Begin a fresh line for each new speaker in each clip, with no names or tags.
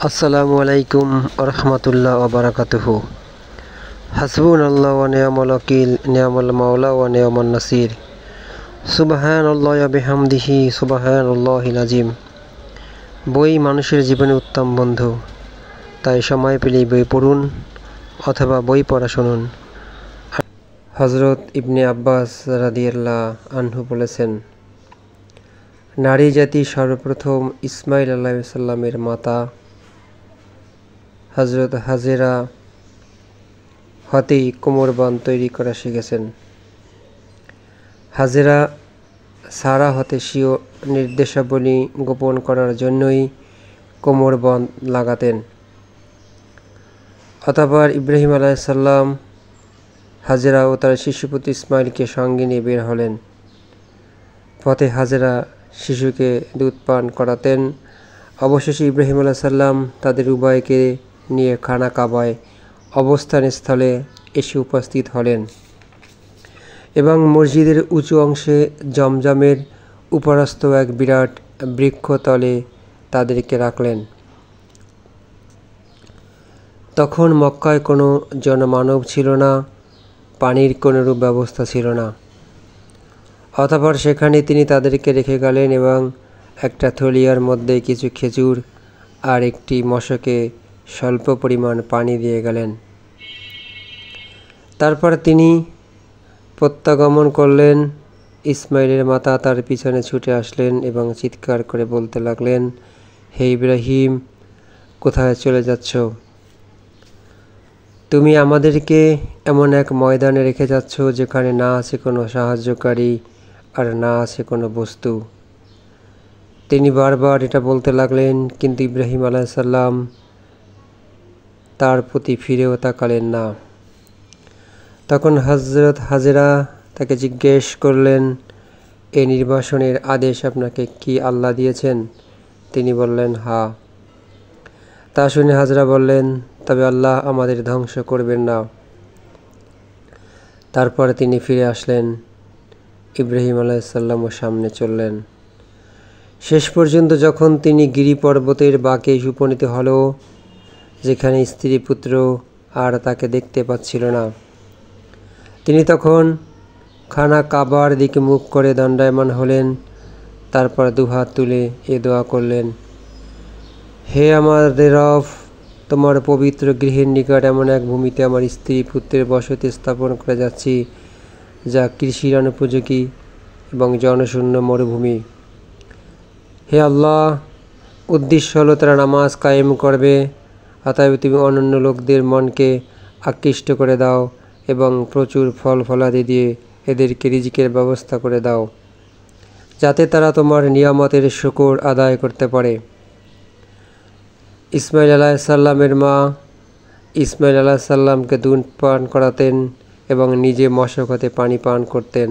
আসসালামু আলাইকুম রহমতুল্লাহ ওবরাকাতুহু। হাসবুনাল্লাহ ওয়া নি'মাল ওয়াকিল, নি'মাল মাওলা ওয়া নি'মান নাসির। সুবহানাল্লাহি ওয়া বিহামদিহি সুবহানাল্লাহিল আযীম। বই মানুষের জীবনে উত্তম বন্ধু, তাই সময় পেলেই বই পড়ুন অথবা বই পড়া শুনুন। হযরত ইবনে আব্বাস রাদিয়াল্লাহু আনহু বলেছেন, নারী জাতি সর্বপ্রথম ইসমাইল আলাইহিস সালামের মাতা হযরত হাজেরা হতেই কোমরবন্ধ তৈরি করা শিখেছেন। হাজেরা সারা হতে স্বীয় নির্দেশাবলী গোপন করার জন্যই কোমরবন্ধ লাগাতেন। অতঃপর ইব্রাহিম আলাইহিস সালাম হাজেরা ও তার শিশুপুত্র ইসমাইলকে সঙ্গে নিয়ে বের হলেন। পথে হাজেরা শিশুকে দুধ পান করাতেন। অবশেষে ইব্রাহিম আলাইহিস সালাম তাদের উভয়কে নিয়ে খানা কাবায় অবস্থানস্থলে এসে উপস্থিত হলেন এবং মসজিদের উঁচু অংশে জমজমের উপরস্থ এক বিরাট বৃক্ষতলে তাদেরকে রাখলেন। তখন মক্কায় কোনো জনমানব ছিল না, পানির কোনোরূপ ব্যবস্থা ছিল না। অতঃপর সেখানে তিনি তাদেরকে রেখে গেলেন এবং একটা থলিয়ার মধ্যে কিছু খেজুর আর একটি মশকে স্বল্প পরিমাণ পানি দিয়ে গেলেন। তারপর তিনি প্রত্যাগমন করলেন। ইসমাইলের মাতা তার পিছনে ছুটে আসলেন এবং চিৎকার করে বলতে লাগলেন, হে ইব্রাহিম, কোথায় চলে যাচ্ছ? তুমি আমাদেরকে এমন এক ময়দানে রেখে যাচ্ছ যেখানে না আছে কোনো সাহায্যকারী আর না আছে কোনো বস্তু। তিনি বারবার এটা বলতে লাগলেন, কিন্তু ইব্রাহিম আলাইহিস সালাম তার প্রতি ফিরেও তাকালেন না। তখন হযরত হাজেরা তাকে জিজ্ঞেস করলেন, এই নির্বাসনের আদেশ আপনাকে কি আল্লাহ দিয়েছেন? তিনি বললেন, হ্যাঁ। তা শুনে হাজেরা বললেন, তবে আল্লাহ আমাদের ধ্বংস করবেন না। তারপরে তিনি ফিরে আসলেন। ইব্রাহিম আলাইহিস সালামও সামনে চললেন। শেষ পর্যন্ত যখন তিনি গিরি পর্বতের বাঁকে উপনীত হল, যেখানে স্ত্রী পুত্র আর তাকে দেখতে পাচ্ছিল না, তিনি তখন খানা কাবার দিকে মুখ করে দণ্ডায়মান হলেন। তারপর দুহাত তুলে এ দোয়া করলেন, হে আমাদের রব, তোমার পবিত্র গৃহের নিকট এমন এক ভূমিতে আমার স্ত্রী পুত্রের বসতি স্থাপন করে যাচ্ছি, যা কৃষির অনুপযোগী এবং জনশূন্য মরুভূমি। হে আল্লাহ, উদ্দেশ্য হলো তারা নামাজ কায়েম করবে, অতএব তুমি অনন্য লোকদের মনকে আকৃষ্ট করে দাও এবং প্রচুর ফল ফলাদি দিয়ে এদেরকে রিজিকের ব্যবস্থা করে দাও, যাতে তারা তোমার নিয়ামতের শুকর আদায় করতে পারে। ইসমাইল আলাইহিস সালামের মা ইসমাইল আলাইহিস সালামকে দুধ পান করাতেন এবং নিজে মশক হতে পানি পান করতেন।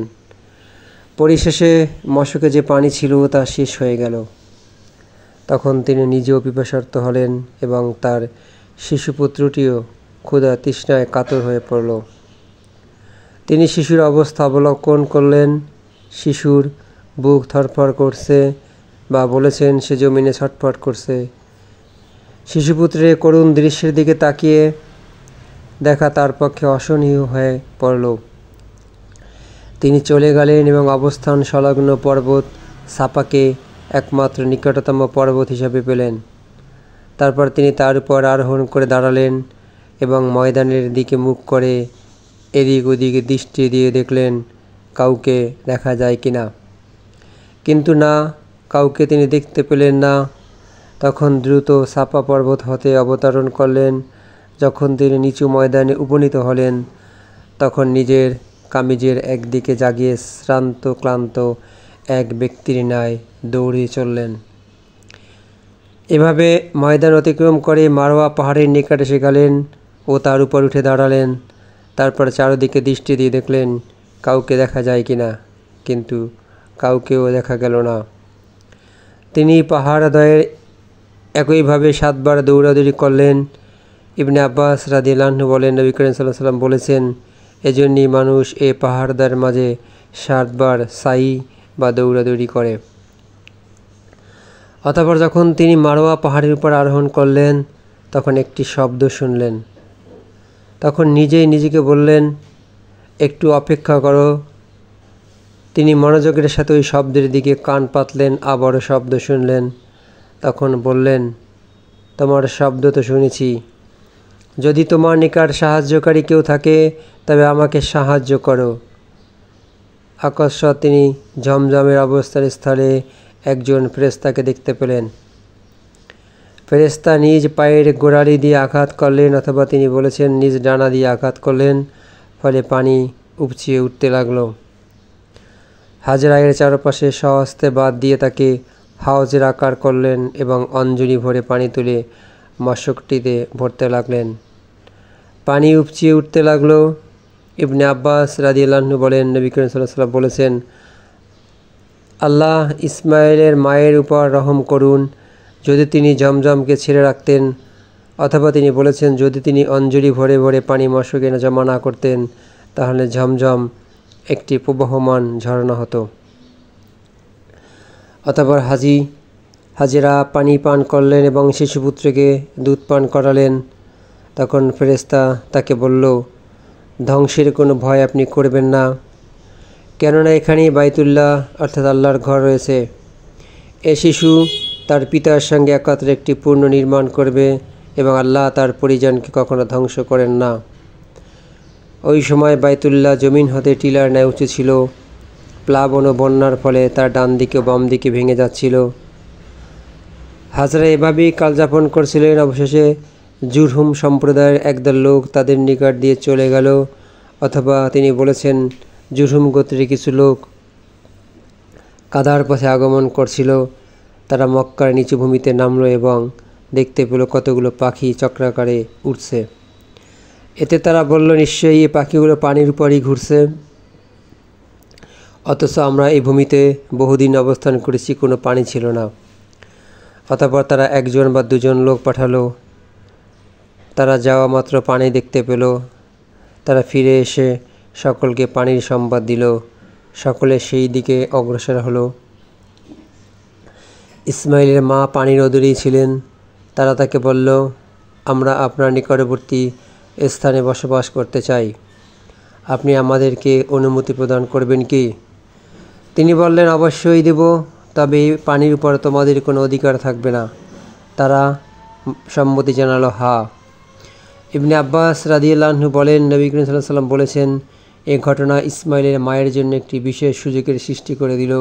পরিশেষে মশকে যে পানি ছিল তা শেষ হয়ে গেল। তখন তিনি নিজেও পিপাসার্ত হলেন এবং তার শিশুপুত্রটিও ক্ষুধা তৃষ্ণায় কাতর হয়ে পড়ল। তিনি শিশুর অবস্থা অবলোকন করলেন। শিশুর বুক ধড়ফড় করছে, বা বলেছেন সে জমিনে ছটফট করছে। শিশুপুত্রের করুণ দৃশ্যের দিকে তাকিয়ে দেখা তার পক্ষে অসহনীয় হয়ে পড়ল। তিনি চলে গেলেন এবং অবস্থান সংলগ্ন পর্বত সাফাকে একমাত্র নিকটতম পর্বত হিসাবে পেলেন। তারপর তিনি তার উপর আরোহণ করে দাঁড়ালেন এবং ময়দানের দিকে মুখ করে এদিক ওদিকে দৃষ্টি দিয়ে দেখলেন কাউকে দেখা যায় কিনা। কিন্তু না, কাউকে তিনি দেখতে পেলেন না। তখন দ্রুত সাফা পর্বত হতে অবতরণ করলেন। যখন তিনি নিচু ময়দানে উপনীত হলেন, তখন নিজের কামিজের একদিকে জাগিয়ে শ্রান্ত ক্লান্ত এক ব্যক্তির ন্যায় দৌড়ে চললেন। এভাবে ময়দান অতিক্রম করে মারওয়া পাহাড়ের নিকট এসে গেলেন ও তার উপর উঠে দাঁড়ালেন। তারপর চারদিকে দৃষ্টি দিয়ে দেখলেন কাউকে দেখা যায় কিনা, কিন্তু কাউকেও দেখা গেল না। তিনি পাহাড়দ্বয়ে একইভাবে 7 বার দৌড়াদৌড়ি করলেন। ইবনে আব্বাস রাদিয়াল্লাহু আনহু বলেন, নবী করিম সাল্লাল্লাহু আলাইহি ওয়াসাল্লাম বলেছেন, এজন্যই মানুষ এই পাহাড়দ্বয়ের মাঝে 7 বার সাই বা দৌড়াদৌড়ি করে। অতঃপর যখন তিনি মারওয়া পাহাড়ের উপর আরোহণ করলেন তখন একটি শব্দ শুনলেন। তখন নিজেই নিজেকে বললেন, একটু অপেক্ষা করো। তিনি মনোযোগের সাথে ওই শব্দের দিকে কান পাতলেন, আবারও শব্দ শুনলেন। তখন বললেন, তোমার শব্দ তো শুনেছি, যদি তোমার নিকট সাহায্যকারী কেউ থাকে তবে আমাকে সাহায্য করো। আকস্মাৎ তিনি ঝমঝমের অবস্থার স্থলে একজন ফেরেশতাকে দেখতে পেলেন। ফেরেশতা নিজ পায়ের গোড়ালি দিয়ে আঘাত করলেন, অথবা তিনি বলেছেন নিজ ডানা দিয়ে আঘাত করলেন, ফলে পানি উপচিয়ে উঠতে লাগলো। হাজরায়ের চারপাশে স্বহস্তে বাদ দিয়ে তাকে হাউজের আকার করলেন এবং অঞ্জলি ভরে পানি তুলে মশকটিতে ভরতে লাগলেন। পানি উপচিয়ে উঠতে লাগলো। ইবনে আব্বাস রাদিয়াল্লাহু আনহু বলেন, নবী করিম সাল্লাল্লাহু আলাইহি ওয়াসাল্লাম বলেছেন, আল্লাহ ইসমাইলের মায়ের উপর রহম করুন যদি তিনি ঝমঝমকে ছেড়ে রাখতেন, অথবা তিনি বলেছেন যদি তিনি অঞ্জলি ভরে ভরে পানি মশকে জমা না করতেন তাহলে ঝমঝম একটি প্রবহমান ঝর্ণা হতো। অতঃপর হাজেরা পানি পান করলেন এবং শিশুপুত্রকে দুধ পান করালেন। তখন ফেরেশতা তাকে বলল, ধ্বংসের কোনো ভয় আপনি করবেন না, কেননা এখানেই বাইতুল্লাহ অর্থাৎ আল্লাহর ঘর রয়েছে। এ শিশু তার পিতার সঙ্গে একত্রে একটি পূর্ণ নির্মাণ করবে এবং আল্লাহ তার পরিজনকে কখনো ধ্বংস করেন না। ওই সময় বাইতুল্লাহ জমিন হতে টিলার ন্যায় উঁচু ছিল। প্লাবন ও বন্যার ফলে তার ডান দিকে বাম দিকে ভেঙে যাচ্ছিল। হাজরা এভাবেই কালযাপন করছিলেন। অবশেষে জুরহুম সম্প্রদায়ের একদল লোক তাদের নিকট দিয়ে চলে গেল, অথবা তিনি বলেছেন জুরহুম গোত্রের কিছু লোক কাদার পথে আগমন করছিল। তারা মক্কার নিচু ভূমিতে নামলো এবং দেখতে পেল কতগুলো পাখি চক্রাকারে উঠছে। এতে তারা বলল, নিশ্চয়ই এই পাখিগুলো পানির উপরই ঘুরছে, অথচ আমরা এই ভূমিতে বহুদিন অবস্থান করেছি, কোনো পানি ছিল না। অতঃপর তারা একজন বা দুজন লোক পাঠালো। তারা যাওয়া মাত্র পানি দেখতে পেল। তারা ফিরে এসে সকলকে পানির সংবাদ দিল। সকলে সেই দিকে অগ্রসর হলো। ইসমাইলের মা পানির অদূরেই ছিলেন। তারা তাকে বলল, আমরা আপনার নিকটবর্তী স্থানে বসবাস করতে চাই, আপনি আমাদেরকে অনুমতি প্রদান করবেন কি? তিনি বললেন, অবশ্যই দেব, তবে এই পানির উপর তোমাদের কোনো অধিকার থাকবে না। তারা সম্মতি জানালো, হ্যাঁ। ইবনে আব্বাস রাদিয়াল্লাহু আনহু বলেন, নবী করিম সাল্লাল্লাহু আলাইহি ওয়াসাল্লাম বলেছেন, এই ঘটনা ইসমাইলের মায়ের জন্য একটি বিশেষ সুযোগের সৃষ্টি করে দিল।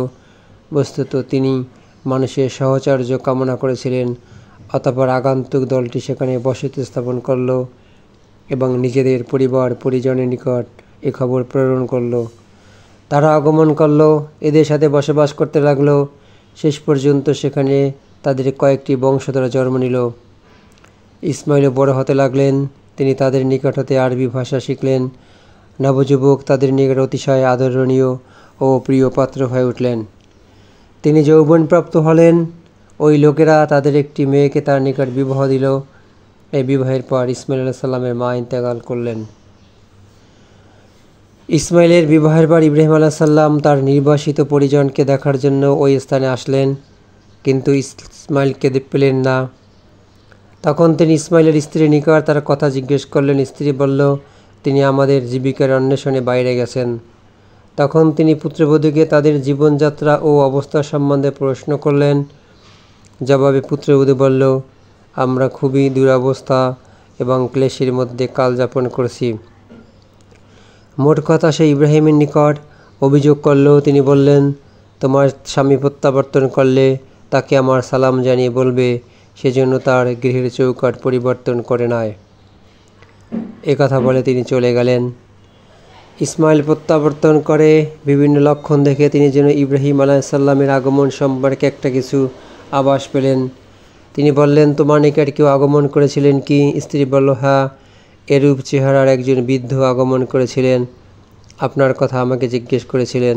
বস্তুত তিনি মানুষের সহচর্য কামনা করেছিলেন। অতঃপর আগন্তুক দলটি সেখানে বসতি স্থাপন করল এবং নিজেদের পরিবার পরিজনের নিকট এ খবর প্রেরণ করল। তারা আগমন করল, এদের সাথে বসবাস করতে লাগলো। শেষ পর্যন্ত সেখানে তাদের কয়েকটি বংশধর জন্ম নিল। ইসমাইলও বড় হতে লাগলেন। তিনি তাদের নিকট হতে আরবি ভাষা শিখলেন। নবযুবক তাদের নিকট অতিশয় আদরণীয় ও প্রিয় পাত্র হয়ে উঠলেন। তিনি যৌবনপ্রাপ্ত হলেন। ওই লোকেরা তাদের একটি মেয়েকে তার নিকট বিবাহ দিল। এই বিবাহের পর ইসমাইল আলাইহিস সালামের মা ইন্তেকাল করলেন। ইসমাইলের বিবাহের পর ইব্রাহিম আলাইহিস সালাম তার নির্বাসিত পরিজনকে দেখার জন্য ওই স্থানে আসলেন, কিন্তু ইসমাইলকে পেলেন না। তখন তিনি ইসমাইলের স্ত্রীর নিকট তার কথা জিজ্ঞেস করলেন। স্ত্রী বলল, তিনি আমাদের জীবিকার অন্বেষণে বাইরে গেছেন। তখন তিনি পুত্রবধূকে তাদের জীবনযাত্রা ও অবস্থা সম্বন্ধে প্রশ্ন করলেন। জবাবে পুত্রবধূ বলল, আমরা খুবই দুরবস্থা এবং ক্লেশের মধ্যে কালযাপন করছি। মোট কথা সে ইব্রাহিমের নিকট অভিযোগ করল। তিনি বললেন, তোমার স্বামী প্রত্যাবর্তন করলে তাকে আমার সালাম জানিয়ে বলবে সেজন্য তার গৃহের চৌকাঠ পরিবর্তন করে নেয়। এ কথা বলে তিনি চলে গেলেন। ইসমাইল প্রত্যাবর্তন করে বিভিন্ন লক্ষণ দেখে তিনি যেন ইব্রাহিম আলাইহিস সালামের আগমন সম্পর্কে একটা কিছু আভাস পেলেন। তিনি বললেন, তোমার নিকট কেউ আগমন করেছিলেন কি? স্ত্রী বলল, হ্যাঁ, এরূপ চেহারার একজন বৃদ্ধ আগমন করেছিলেন। আপনার কথা আমাকে জিজ্ঞেস করেছিলেন।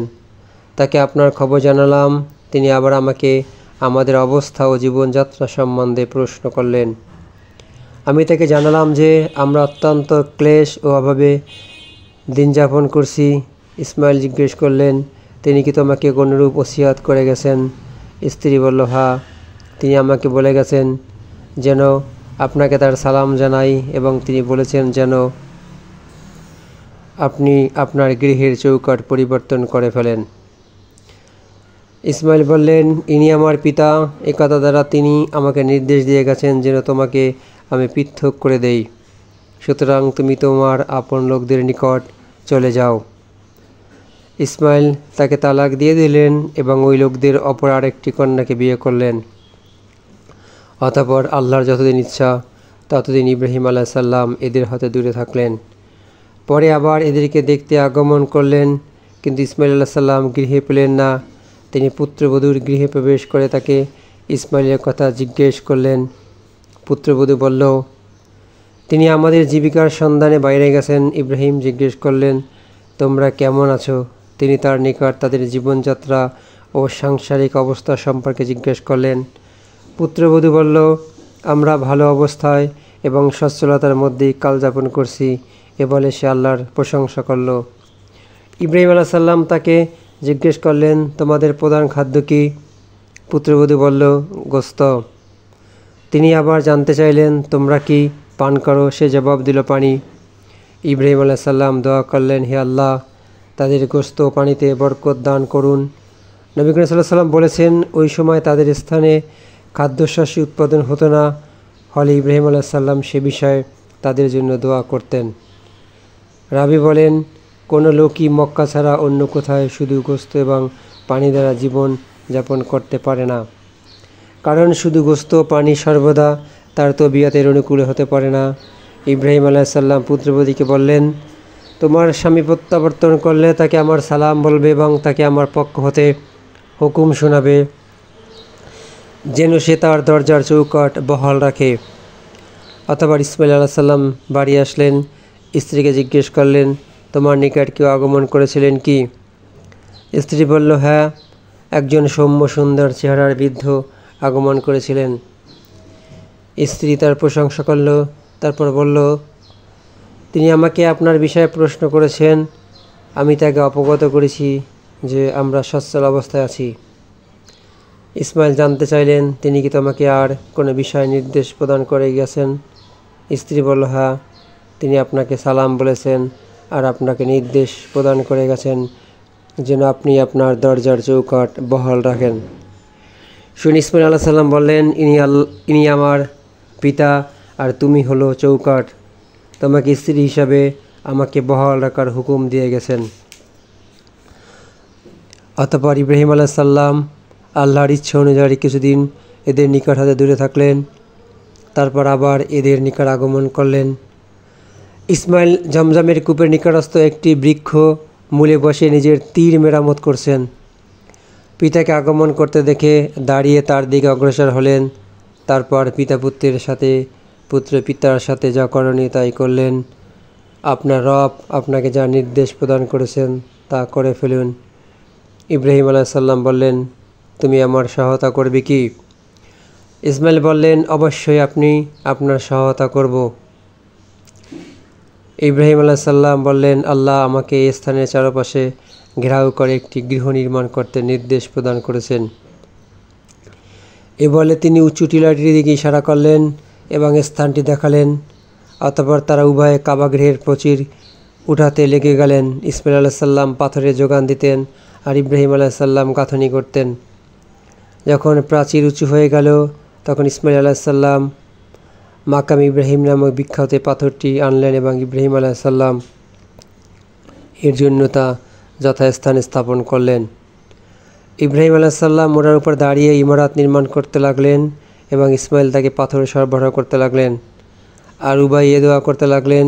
তাকে আপনার খবর জানালাম। তিনি আবার আমাকে আমাদের অবস্থা ও জীবনযাত্রা সম্বন্ধে প্রশ্ন করলেন। আমি তাকে জানালাম যে আমরা অত্যন্ত ক্লেশ ও অভাবে দিন যাপন করছি। ইসমাইল জিজ্ঞেস করলেন, তিনি কি তোমাকে কোনরূপ ওসিয়াত করে গেছেন? স্ত্রী বলল, হ্যাঁ। তিনি আমাকে বলে গেছেন যেন আপনাকে তার সালাম জানাই, এবং তিনি বলেছেন যেন আপনি আপনার গৃহের চৌকাঠ পরিবর্তন করে ফেলেন। ইসমাইল বললেন, ইনি আমার পিতা, একথা দ্বারা তিনি আমাকে নির্দেশ দিয়ে গেছেন যেন তোমাকে আমি পৃথক করে দেই, সুতরাং তুমি তোমার আপন লোকদের নিকট চলে যাও। ইসমাইল তাকে তালাক দিয়ে দিলেন এবং ওই লোকদের অপর আরেকটি কন্যাকে বিয়ে করলেন। অতঃপর আল্লাহর যতদিন ইচ্ছা ততদিন ইব্রাহিম আলাইহিস সালাম এদের হাতে দূরে থাকলেন। পরে আবার এদেরকে দেখতে আগমন করলেন, কিন্তু ইসমাইল আলাইহিস সালাম গৃহে পেলেন না। তিনি পুত্রবধূর গৃহে প্রবেশ করে তাকে ইসমাইলের কথা জিজ্ঞেস করলেন। পুত্রবধূ বলল, তিনি আমাদের জীবিকার সন্ধানে বাইরে গেছেন। ইব্রাহিম জিজ্ঞেস করলেন, তোমরা কেমন আছো? তিনি তার নিকট তাদের জীবনযাত্রা ও সাংসারিক অবস্থা সম্পর্কে জিজ্ঞেস করলেন। পুত্রবধূ বলল, আমরা ভালো অবস্থায় এবং সচ্ছলতার মধ্যেই কালযাপন করছি। এ বলে সে আল্লাহর প্রশংসা করল। ইব্রাহিম আলাইহিস সালাম তাকে জিজ্ঞেস করলেন, তোমাদের প্রধান খাদ্য কী? পুত্রবধূ বলল, গোশত। তিনি আবার জানতে চাইলেন, তোমরা কি পান করো? সে জবাব দিল, পানি। ইব্রাহিম আলাইহিস সালাম দোয়া করলেন, হে আল্লাহ, তাদের গোশত ও পানিতে বরকত দান করুন। নবী করিম সাল্লাল্লাহু আলাইহি ওয়াসাল্লাম বলেছেন, ওই সময় তাদের স্থানে খাদ্যশস্য উৎপাদন হতো না, ফলে ইব্রাহিম আলাইহিস সালাম সে বিষয়ে তাদের জন্য দোয়া করতেন। রাবি বলেন, কোনো লোকই মক্কা ছাড়া অন্য কোথায় শুধু গোশত এবং পানি দ্বারা জীবন যাপন করতে পারে না, কারণ শুধু গোশত পানি সর্বদা তার তবিয়তের অনুকূলে হতে পারে না। ইব্রাহিম আলাইহিস সালাম পুত্রবধূকে বললেন, তোমার স্বামী প্রত্যাবর্তন করলে তাকে আমার সালাম বলবে এবং তাকে আমার পক্ষ হতে হুকুম শোনাবে যেন সে তার দরজার চৌকাঠ বহাল রাখে। অতঃপর ইসমাইল আলাইহিস সালাম বাড়ি আসলেন। স্ত্রীকে জিজ্ঞেস করলেন, তোমার নিকট কেউ আগমন করেছিলেন কি? স্ত্রী বলল, হ্যাঁ, একজন সৌম্য সুন্দর চেহারার বৃদ্ধ আগমন করেছিলেন। স্ত্রী তার প্রশংসা করল, তারপর বলল, তিনি আমাকে আপনার বিষয়ে প্রশ্ন করেছেন। আমি তাকে অবগত করেছি যে আমরা সচ্ছল অবস্থায় আছি। ইসমাইল জানতে চাইলেন, তিনি কি তোমাকে আর কোনো বিষয় নির্দেশ প্রদান করে গেছেন? স্ত্রী বলল, হ্যাঁ, তিনি আপনাকে সালাম বলেছেন আর আপনাকে নির্দেশ প্রদান করে গেছেন যেন আপনি আপনার দরজার চৌকাঠ বহাল রাখেন। শুনে ইসমাইল আলাইহিস সালাম বললেন, ইনি আমার পিতা আর তুমি হলো চৌকাঠ। তোমাকে স্ত্রী হিসাবে আমাকে বহাল রাখার হুকুম দিয়ে গেছেন। অতঃপর ইব্রাহিম আলাইহিস সালাম আল্লাহর ইচ্ছা অনুযায়ী কিছুদিন এদের নিকট হতে দূরে থাকলেন, তারপর আবার এদের নিকট আগমন করলেন। ইসমাইল জমজমের কূপের নিকটস্থ একটি বৃক্ষ মূলে বসে নিজের তীর মেরামত করছেন। পিতাকে আগমন করতে দেখে দাঁড়িয়ে তার দিকে অগ্রসর হলেন। তারপর পিতা পুত্রের সাথে, পুত্র পিতার সাথে যা করণীয় তাই করলেন। আপনার রব আপনাকে যা নির্দেশ প্রদান করেছেন তা করে ফেলুন। ইব্রাহিম আলাইহিস সালাম বললেন, তুমি আমার সহায়তা করবে কি? ইসমাইল বললেন, অবশ্যই আপনি আপনার সহায়তা করব। ইব্রাহিম আলাইহিস সালাম বললেন, আল্লাহ আমাকে এই স্থানের চারপাশে ঘেরাও করে একটি গৃহ নির্মাণ করতে নির্দেশ প্রদান করেছেন। এ বলে তিনি উঁচু টিলাটির দিকে ইশারা করলেন এবং স্থানটি দেখালেন। অতঃপর তারা উভয়ে কাবা গৃহের প্রাচীর উঠাতে লেগে গেলেন। ইসমাইল আলাইহিস সালাম পাথরের যোগান দিতেন আর ইব্রাহিম আলাইহিস সালাম গাঁথনি করতেন। যখন প্রাচীর উঁচু হয়ে গেল তখন ইসমাইল আলাইহিস সালাম মাকাম ইব্রাহিম নামক বিখ্যাত পাথরটি আনলেন এবং ইব্রাহিম আলাইহিস সালাম এর জন্য তা যথাস্থানে স্থাপন করলেন। ইব্রাহিম আলাইহিস সালাম ওটার উপর দাঁড়িয়ে ইমারত নির্মাণ করতে লাগলেন এবং ইসমাইল তাকে পাথর সরবরাহ করতে লাগলেন। আর উভয়ে দোয়া করতে লাগলেন,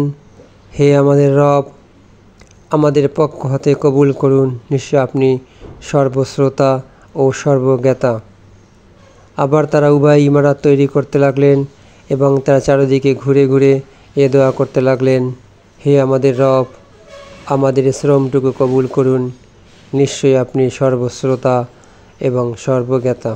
হে আমাদের রব, আমাদের পক্ষ হতে কবুল করুন, নিশ্চয় আপনি সর্বশ্রোতা ও সর্বজ্ঞাতা। আবার তারা উভয় ইমারত তৈরি করতে লাগলেন এবং তারা চারিদিকে ঘুরে ঘুরে এ দোয়া করতে লাগলেন, হে আমাদের রব, আমাদের শ্রমটুকু কবুল করুন, নিশ্চয়ই আপনি সর্বশ্রোতা এবং সর্বজ্ঞাতা।